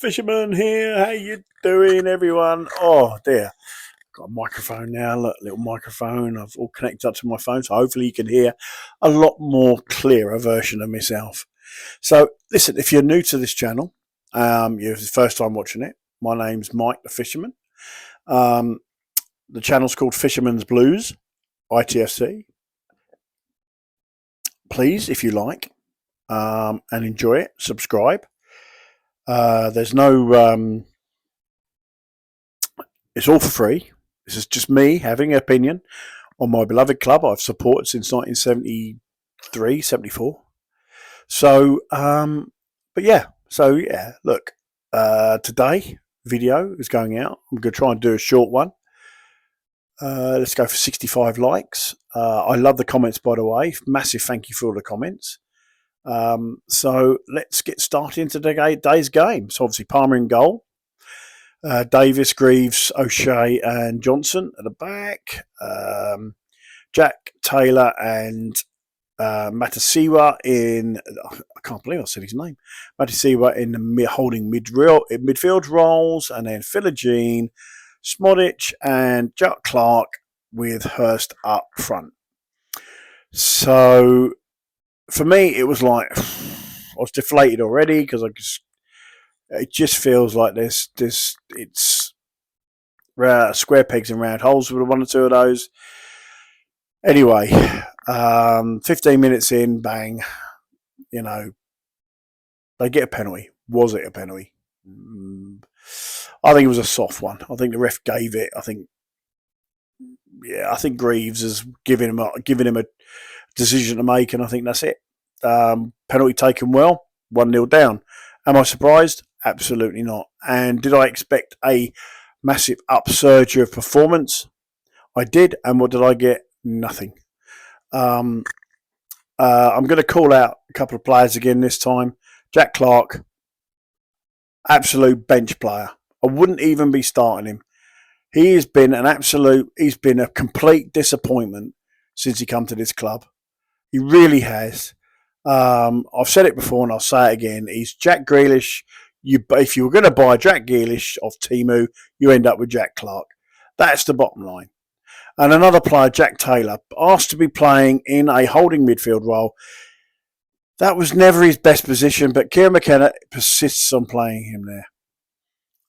Fisherman here. How you doing, everyone? Oh dear, got a microphone now. Look, little microphone. I've all connected up to my phone, so hopefully you can hear a lot more clearer version of myself. So, listen, if you're new to this channel, you're the first time watching it. My name's Mike the Fisherman. Um, the channel's called Fisherman's Blues, ITFC. Please, if you like, and enjoy it, subscribe. There's no. It's all for free. This is just me having an opinion on my beloved club I've supported since 1973, 74. So, look, today video is going out. I'm going to try and do a short one. Let's go for 65 likes. I love the comments, by the way. Massive thank you for all the comments. So let's get started into today's game. So obviously Palmer in goal. Davis, Greaves, O'Shea and Johnson at the back. Jack Taylor and Matasiwa in... I can't believe I said his name. Matasiwa in the holding midfield roles. And then Philogene, Smodic and Jack Clark with Hurst up front. So for me, it was like... I was deflated already because it just feels like it's square pegs and round holes with one or two of those. Anyway, 15 minutes in, bang, they get a penalty. Was it a penalty? I think it was a soft one. I think the ref gave it. I think Greaves is giving him a decision to make, and I think that's it. Penalty taken well, 1-0 down. Am I surprised? Absolutely not. And did I expect a massive upsurge of performance? I did. And what did I get? Nothing. I'm going to call out a couple of players again this time. Jack Clark, absolute bench player. I wouldn't even be starting him. He's been a complete disappointment since he come to this club. He really has. I've said it before and I'll say it again. He's Jack Grealish. If you were going to buy Jack Grealish off Temu, you end up with Jack Clark. That's the bottom line. And another player, Jack Taylor, asked to be playing in a holding midfield role. That was never his best position, but Kieran McKenna persists on playing him there.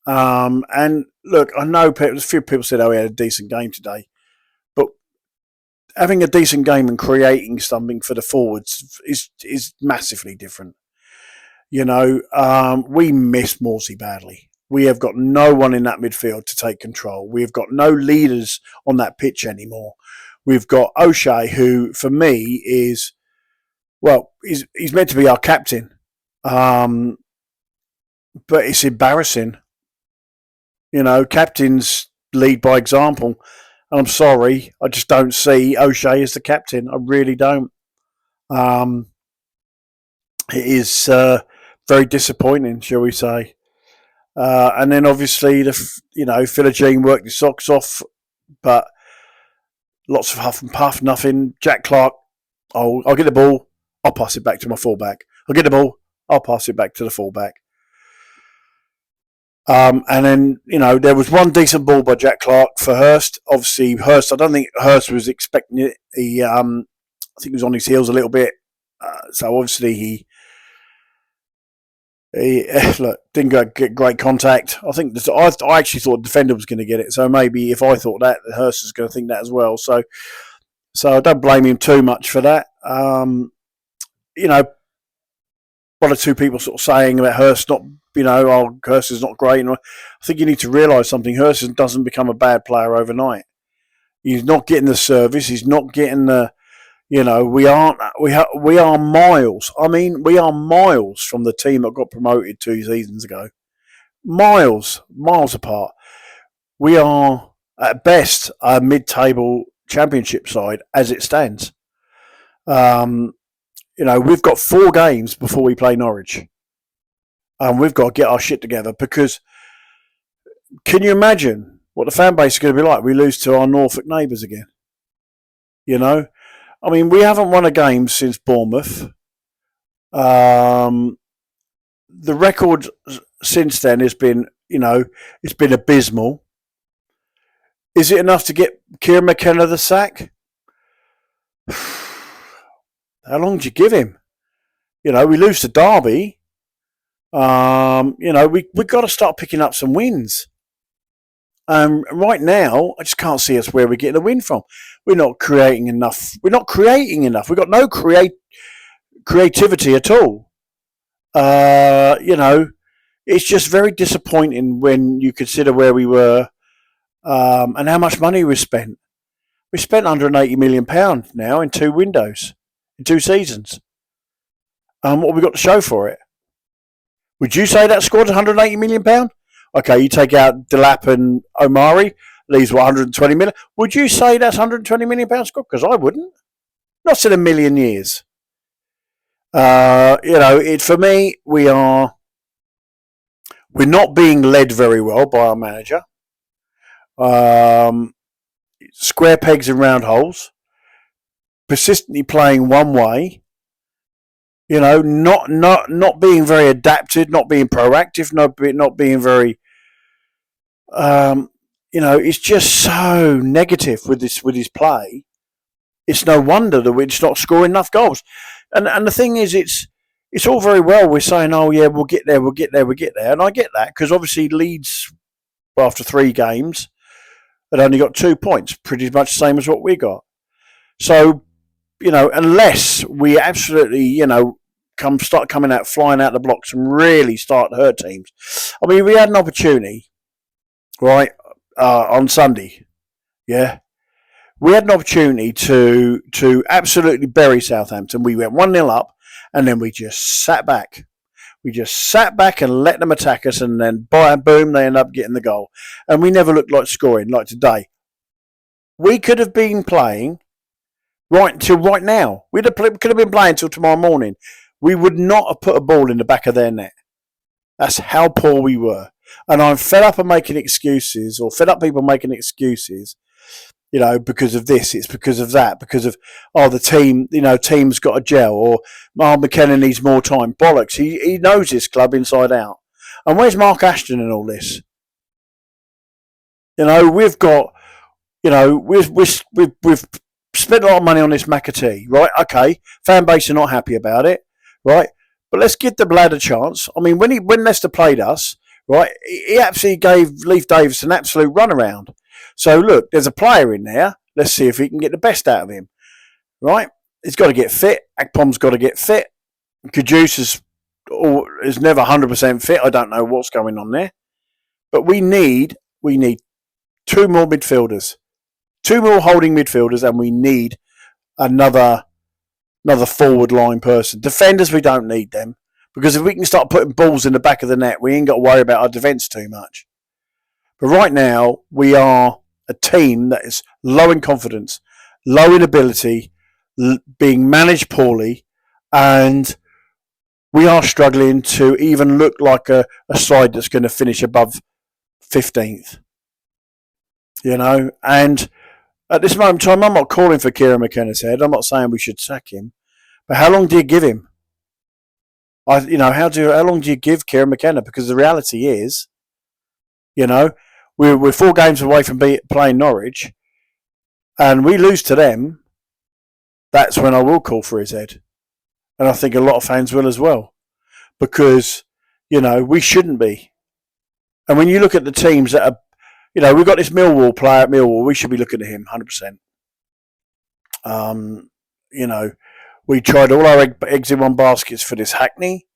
And look, I know a few people said, he had a decent game today. But having a decent game and creating something for the forwards is massively different. We miss Morsey badly. We have got no one in that midfield to take control. We've got no leaders on that pitch anymore. We've got O'Shea, who for me is, he's meant to be our captain. But it's embarrassing. Captains lead by example. And I'm sorry, I just don't see O'Shea as the captain. I really don't. It is very disappointing, shall we say. And then obviously, Philogene worked his socks off, but lots of huff and puff, nothing. Jack Clark, I'll get the ball, I'll pass it back to my fullback. I'll get the ball, I'll pass it back to the fullback. And then, there was one decent ball by Jack Clark for Hurst. Obviously, I don't think Hurst was expecting it. I think he was on his heels a little bit. So obviously he didn't get great contact. I actually thought the defender was going to get it. So maybe if I thought that, Hurst is going to think that as well. So I don't blame him too much for that. One or two people sort of saying about Hurst not, Hurst is not great. And I think you need to realise something. Hurst doesn't become a bad player overnight. He's not getting the service. He's not getting the... we are miles. I mean, we are miles from the team that got promoted 2 seasons ago. Miles apart. We are, at best, a mid-table championship side as it stands. We've got 4 games before we play Norwich. And we've got to get our shit together because can you imagine what the fan base is going to be like? We lose to our Norfolk neighbours again. I mean, we haven't won a game since Bournemouth. the record since then has been, it's been abysmal. Is it enough to get Kieran McKenna the sack? How long do you give him? We lose to Derby. We've got to start picking up some wins. Right now, I just can't see us where we're getting the win from. We're not creating enough. We've got no creativity at all. It's just very disappointing when you consider where we were and how much money we spent. We spent £180 million now in 2 windows, in 2 seasons. What have we got to show for it? Would you say that squad's £180 million? Okay, you take out Delap and Omari, leaves 120 million. Would you say that's £120 million squad? Because I wouldn't. Not in a million years. For me, we're not being led very well by our manager. Square pegs in round holes. Persistently playing one way. Not being very adapted, not being proactive, not being very. It's just so negative with his play. It's no wonder that we're just not scoring enough goals. And the thing is, it's all very well. We're saying, oh yeah, we'll get there, and I get that because obviously Leeds, after 3 games, had only got 2 points, pretty much the same as what we got. So, unless we absolutely, start coming out, flying out the blocks, and really start to hurt teams. I mean, we had an opportunity, right, on Sunday, yeah. We had an opportunity to absolutely bury Southampton. We went 1-0 up, and then we just sat back. We just sat back and let them attack us, and then boom, they end up getting the goal. And we never looked like scoring like today. We could have been playing right until right now. Could have been playing until tomorrow morning. We would not have put a ball in the back of their net. That's how poor we were. And I'm fed up of making excuses, or fed up people making excuses, because of this, it's because of that, because of, the team, team's got a gel, or Mark McKenna needs more time. Bollocks. He knows this club inside out. And where's Mark Ashton in all this? We've got, we've spent a lot of money on this McAtee, right? Okay, fan base are not happy about it, right? But let's give the lad a chance. I mean, when Leicester played us, right, he absolutely gave Leif Davis an absolute runaround. So look, there's a player in there. Let's see if he can get the best out of him, right? He's got to get fit. Akpom's got to get fit. Kudus is never 100% fit. I don't know what's going on there, but we need 2 more midfielders, 2 more holding midfielders, and we need another forward line person. Defenders, we don't need them, because if we can start putting balls in the back of the net, we ain't got to worry about our defence too much. But right now, we are a team that is low in confidence, low in ability, being managed poorly, and we are struggling to even look like a side that's going to finish above 15th. And at this moment in time, I'm not calling for Kieran McKenna's head. I'm not saying we should sack him. But how long do you give him? How long do you give Kieran McKenna? Because the reality is, we're 4 games away from playing Norwich, and we lose to them. That's when I will call for his head, and I think a lot of fans will as well, because we shouldn't be. And when you look at the teams that are, we've got this Millwall player at Millwall. We should be looking at him 100%. We tried all our eggs in one basket for this Hackney,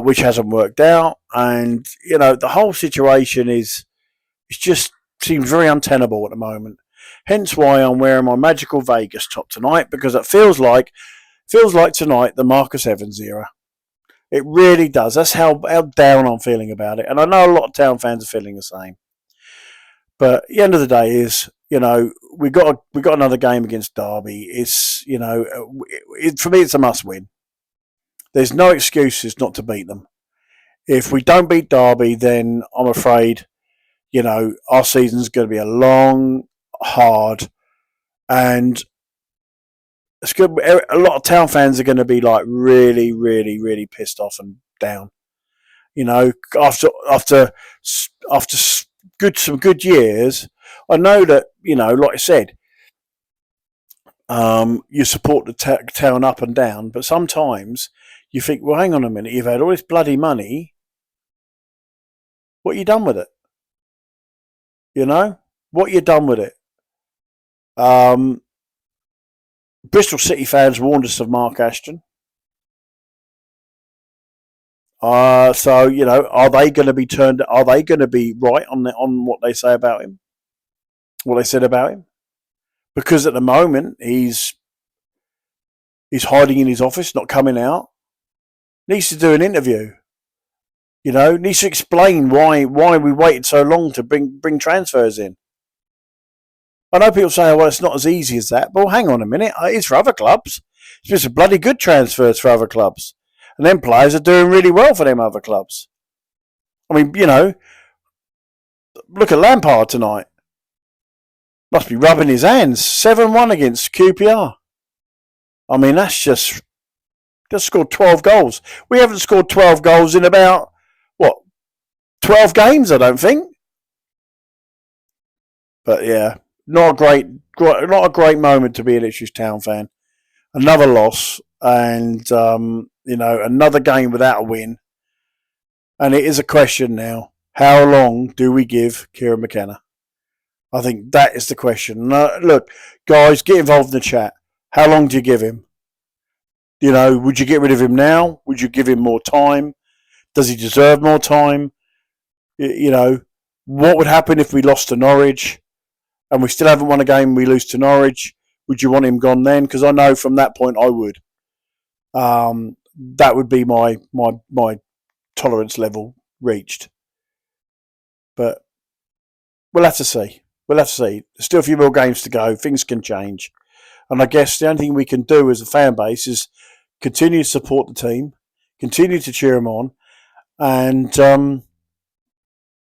which hasn't worked out, and the whole situation just seems very untenable at the moment. Hence why I'm wearing my magical Vegas top tonight, because it feels like tonight the Marcus Evans era. It really does. That's how down I'm feeling about it, and I know a lot of Town fans are feeling the same. But at the end of the day is, we got another game against Derby. It's for me it's a must win. There's no excuses not to beat them. If we don't beat Derby, then I'm afraid, our season's going to be a long, hard, and it's good. A lot of Town fans are going to be like really, really, really pissed off and down. You know, after some good years, I know that, you know, like I said, you support the town up and down, but sometimes you think, well, hang on a minute, you've had all this bloody money. What you done with it? You know, what you done with it? Bristol City fans warned us of Mark Ashton. So you know, are they going to be turned? Are they going to be right on what they say about him? What they said about him? Because at the moment he's hiding in his office, not coming out. Needs to do an interview. You know, needs to explain why we waited so long to bring transfers in. I know people say, well, it's not as easy as that. But well, hang on a minute, it's for other clubs. It's just a bloody good transfers for other clubs. And them players are doing really well for them other clubs. I mean, you know, look at Lampard tonight. Must be rubbing his hands. 7-1 against QPR. I mean, that's just scored 12 goals. We haven't scored 12 goals in about, 12 games, I don't think. But yeah, not a great moment to be an Ipswich Town fan. Another loss, and you know, another game without a win. And it is a question now: how long do we give Kieran McKenna? I think that is the question. Look, guys, get involved in the chat. How long do you give him? You know, would you get rid of him now? Would you give him more time? Does he deserve more time? You know, what would happen if we lost to Norwich and we still haven't won a game, we lose to Norwich? Would you want him gone then? Because I know from that point I would. That would be my tolerance level reached. But we'll have to see. There's still a few more games to go. Things can change. And I guess the only thing we can do as a fan base is continue to support the team, continue to cheer them on, and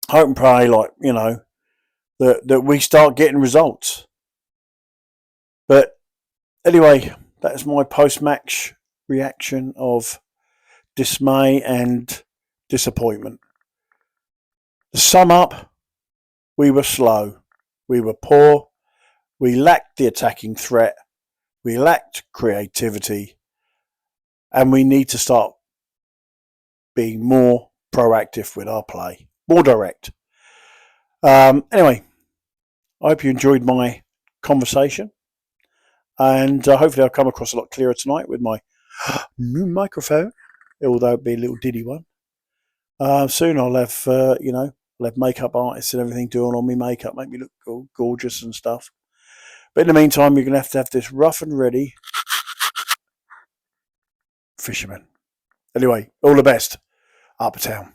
hope and pray, like, you know, that we start getting results. But anyway, that is my post-match reaction of dismay and disappointment. To sum up, we were slow, we were poor, we lacked the attacking threat, we lacked creativity, and we need to start being more proactive with our play, more direct. Anyway, I hope you enjoyed my conversation, and hopefully I'll come across a lot clearer tonight with my new microphone, although it'll be a little diddy one. Soon I'll have, I'll have makeup artists and everything doing on me makeup, make me look gorgeous and stuff. But in the meantime, you're going to have this rough and ready fisherman. Anyway, all the best. Uptown.